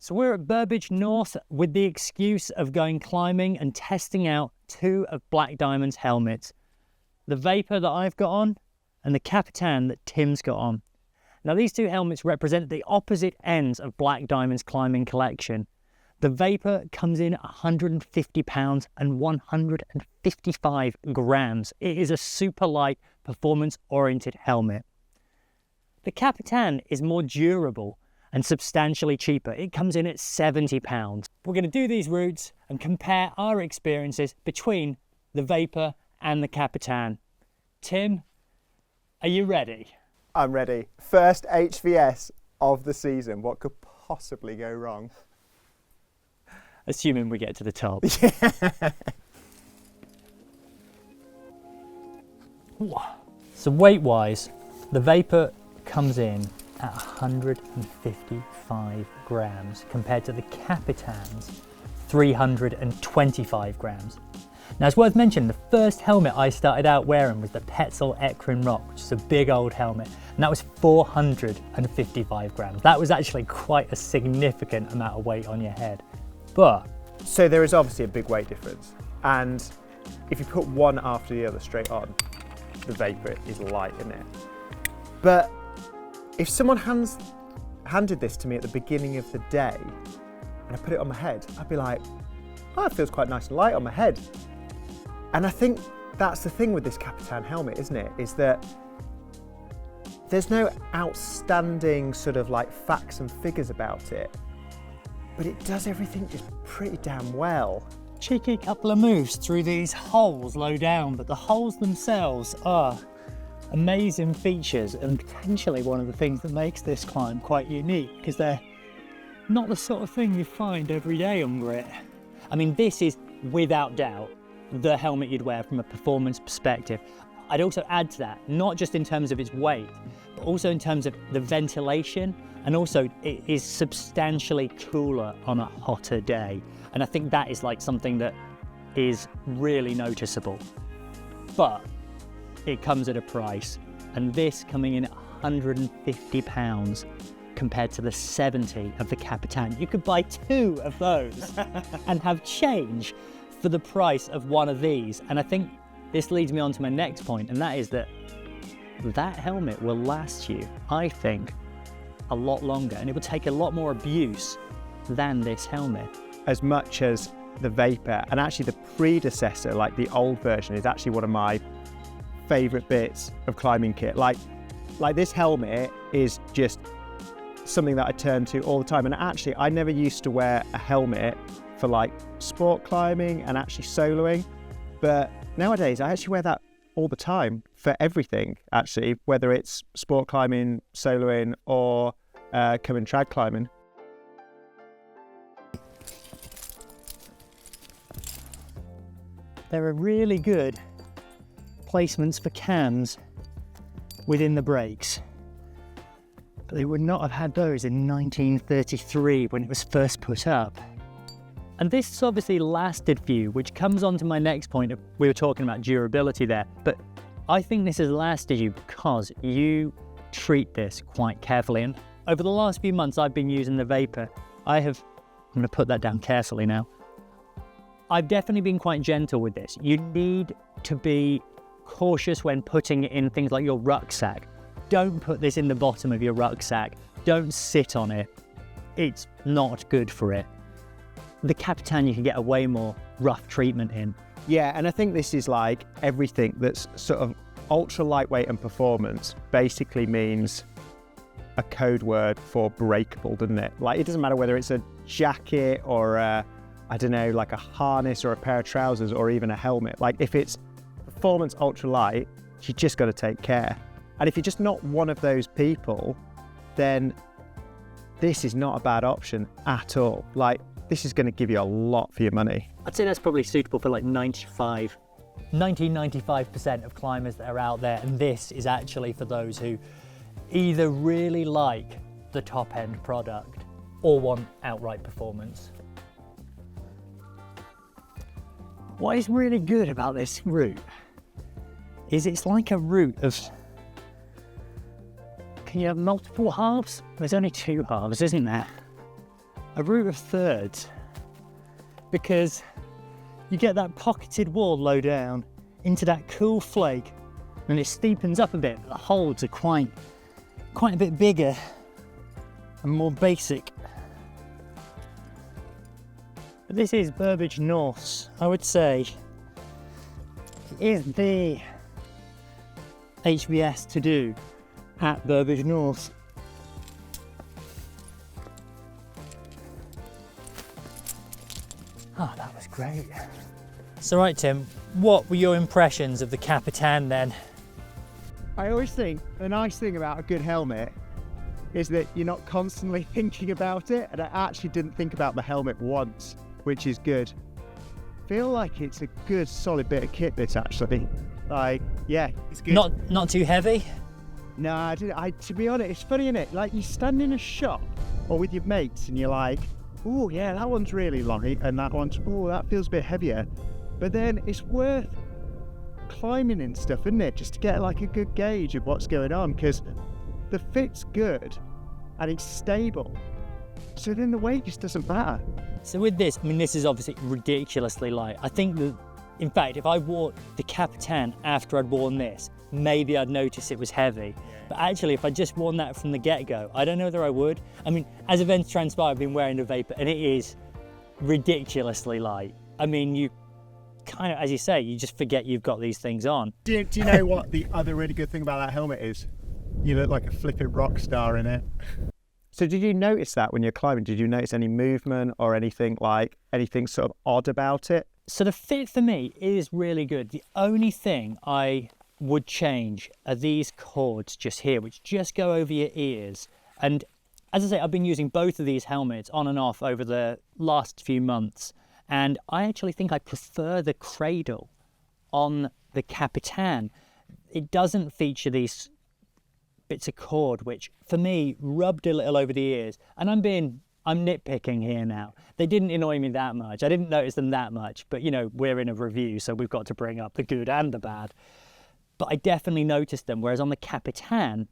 So we're at Burbage North with the excuse of going climbing and testing out two of Black Diamond's helmets. The Vapour that I've got on and the Capitan that Tim's got on. Now these two helmets represent the opposite ends of Black Diamond's climbing collection. The Vapour comes in at £150 and 155 grams. It is a super light, performance-oriented helmet. The Capitan is more durable and substantially cheaper. It comes in at £70. We're going to do these routes and compare our experiences between the Vapour and the Capitan. Tim, are you ready? I'm ready. First HVS of the season. What could possibly go wrong? Assuming we get to the top. So weight-wise, the Vapour comes in at 155 grams compared to the Capitan's 325 grams. Now it's worth mentioning, the first helmet I started out wearing was the Petzl Ekrin Rock, which is a big old helmet, and that was 455 grams. That was actually quite a significant amount of weight on your head. But so there is obviously a big weight difference, and if you put one after the other straight on, the Vapour is light, isn't it? But if someone handed this to me at the beginning of the day and I put it on my head, I'd be like, oh, it feels quite nice and light on my head. And I think that's the thing with this Capitan helmet, isn't it? Is that there's no outstanding sort of like facts and figures about it, but it does everything just pretty damn well. Cheeky couple of moves through these holes low down, but the holes themselves are amazing features and potentially one of the things that makes this climb quite unique, because they're not the sort of thing you find every day on grit. I mean, this is without doubt the helmet you'd wear from a performance perspective. I'd also add to that, not just in terms of its weight, but also in terms of the ventilation, and also it is substantially cooler on a hotter day. And I think that is like something that is really noticeable. But it comes at a price, and this coming in at £150 compared to the 70 of the Capitan. You could buy two of those and have change for the price of one of these. And I think this leads me on to my next point, and that is that helmet will last you, I think, a lot longer, and it will take a lot more abuse than this helmet. As much as the Vapour, and actually the predecessor, like the old version, is actually one of my favourite bits of climbing kit. Like this helmet is just something that I turn to all the time. And actually, I never used to wear a helmet for like sport climbing and actually soloing, but nowadays I actually wear that all the time for everything, actually, whether it's sport climbing, soloing, or coming trad climbing. There are really good placements for cams within the brakes, but they would not have had those in 1933 when it was first put up. And this has obviously lasted for you, which comes on to my next point. We were talking about durability there, but I think this has lasted you because you treat this quite carefully. And over the last few months I've been using the Vapour, I'm going to put that down carefully now. I've definitely been quite gentle with this. You need to be cautious when putting it in things like your rucksack. Don't put this in the bottom of your rucksack. Don't sit on it. It's not good for it. The Capitan you can get a way more rough treatment in. Yeah, and I think this is like everything that's sort of ultra lightweight and performance basically means a code word for breakable, doesn't it? Like, it doesn't matter whether it's a jacket or I don't know, like a harness or a pair of trousers or even a helmet. Like, if it's performance ultra light, you just got to take care. And if you're just not one of those people, then this is not a bad option at all. Like, this is going to give you a lot for your money. I'd say that's probably suitable for like 95% of climbers that are out there, and this is actually for those who either really like the top end product or want outright performance. What is really good about this route is it's like a route of, can you have multiple halves? There's only two halves, isn't there? a route of thirds, because you get that pocketed wall low down into that cool flake, and it steepens up a bit, but the holds are quite a bit bigger and more basic. But this is Burbage North. I would say it is the HVS to do at Burbage North. Oh, that was great. So right, Tim, what were your impressions of the Capitan then? I always think the nice thing about a good helmet is that you're not constantly thinking about it, and I actually didn't think about the helmet once, which is good. I feel like it's a good solid bit of kit, this actually. Like, yeah, it's good. Not too heavy? No, to be honest, it's funny, innit? Like, you stand in a shop or with your mates and you're like, oh yeah, that one's really light, and that one's, oh, that feels a bit heavier. But then it's worth climbing and stuff, isn't it? Just to get like a good gauge of what's going on, because the fit's good and it's stable. So then the weight just doesn't matter. So with this, I mean, this is obviously ridiculously light. I think that, in fact, if I wore the Capitan after I'd worn this, maybe I'd notice it was heavy. But actually, if I'd just worn that from the get-go, I don't know whether I would. I mean, as events transpire, I've been wearing the Vapour, and it is ridiculously light. I mean, you kind of, as you say, you just forget you've got these things on. Do you know what the other really good thing about that helmet is? You look like a flipping rock star in it. So did you notice that when you're climbing? Did you notice any movement or anything sort of odd about it? So the fit for me is really good. The only thing I would change are these cords just here, which just go over your ears. And as I say, I've been using both of these helmets on and off over the last few months, and I actually think I prefer the cradle on the Capitan. It doesn't feature these bits of cord, which for me rubbed a little over the ears. And I'm nitpicking here now. They didn't annoy me that much. I didn't notice them that much, but you know, we're in a review, so we've got to bring up the good and the bad. But I definitely noticed them, whereas on the Capitan,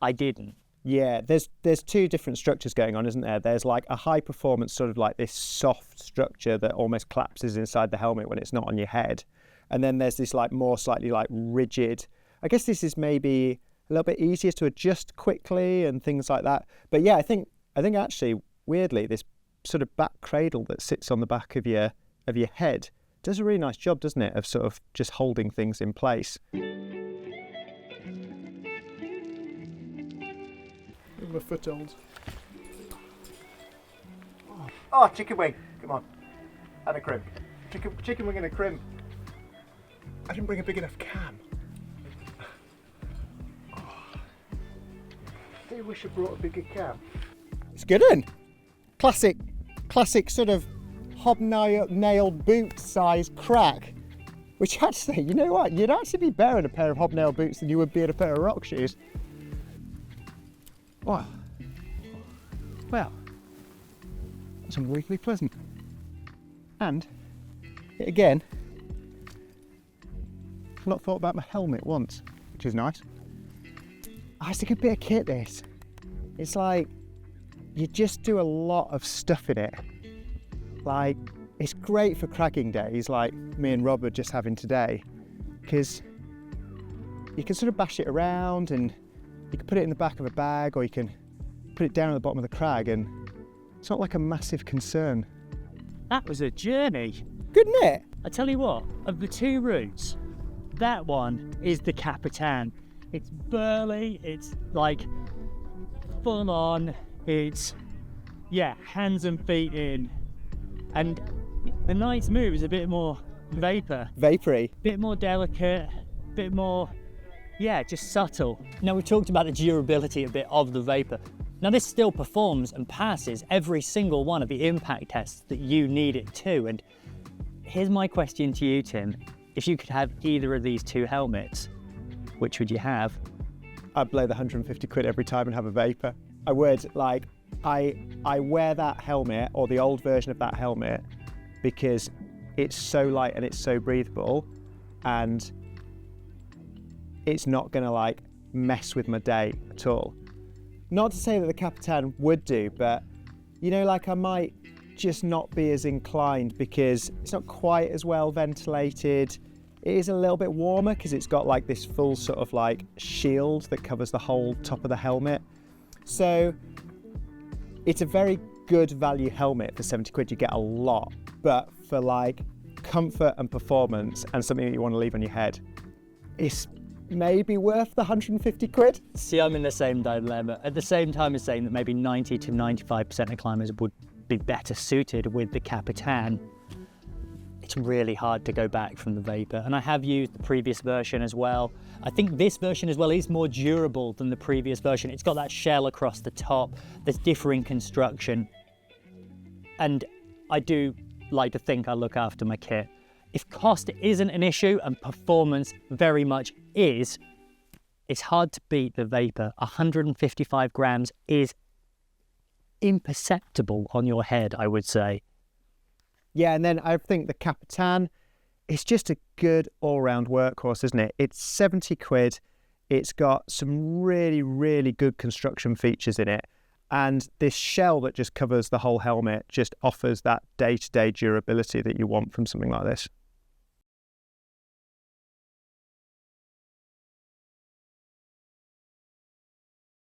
I didn't. Yeah, there's two different structures going on, isn't there? There's like a high performance sort of like this soft structure that almost collapses inside the helmet when it's not on your head. And then there's this like more slightly like rigid, I guess this is maybe a little bit easier to adjust quickly and things like that. But yeah, I think actually, weirdly, this sort of back cradle that sits on the back of your head does a really nice job, doesn't it, of sort of just holding things in place. My footholds. Oh, chicken wing! Come on, and a crimp. Chicken wing and a crimp. I didn't bring a big enough can. I do wish I brought a bigger can. It's good, un. Classic sort of hobnailed boot size crack. Which actually, you know what? You'd actually be better in a pair of hobnail boots than you would be in a pair of rock shoes. Wow. Well, that's unbelievably pleasant. And, again, I've not thought about my helmet once, which is nice. Oh, it's a good bit of kit, this. It's like, you just do a lot of stuff in it. Like, it's great for cragging days like me and Rob are just having today, because you can sort of bash it around and you can put it in the back of a bag, or you can put it down at the bottom of the crag, and it's not like a massive concern. That was a journey. Good, isn't it? I tell you what, of the two routes, that one is the Capitan. It's burly, it's like full on, it's, yeah, hands and feet in. And the night's move is a bit more Vapory. Bit more delicate, bit more, yeah, just subtle. Now, we've talked about the durability a bit of the Vapour. Now, this still performs and passes every single one of the impact tests that you need it to. And here's my question to you, Tim. If you could have either of these two helmets, which would you have? I'd blow the 150 quid every time and have a Vapour. I would. Like, I wear that helmet, or the old version of that helmet, because it's so light and it's so breathable, and it's not gonna like mess with my day at all. Not to say that the Capitan would do, but you know, like I might just not be as inclined because it's not quite as well ventilated. It is a little bit warmer because it's got like this full sort of like shield that covers the whole top of the helmet. So it's a very good value helmet for 70 quid. You get a lot, but for like comfort and performance and something that you want to leave on your head, it's maybe worth the 150 quid. See, I'm in the same dilemma. At the same time as saying that maybe 90 to 95% of climbers would be better suited with the Capitan, it's really hard to go back from the Vapour. And I have used the previous version as well. I think this version as well is more durable than the previous version. It's got that shell across the top. There's differing construction. And I do like to think I look after my kit. If cost isn't an issue and performance very much is, it's hard to beat the Vapour. 155 grams is imperceptible on your head, I would say. Yeah, and then I think the Capitan is just a good all-round workhorse, isn't it? It's 70 quid. It's got some really, really good construction features in it. And this shell that just covers the whole helmet just offers that day-to-day durability that you want from something like this.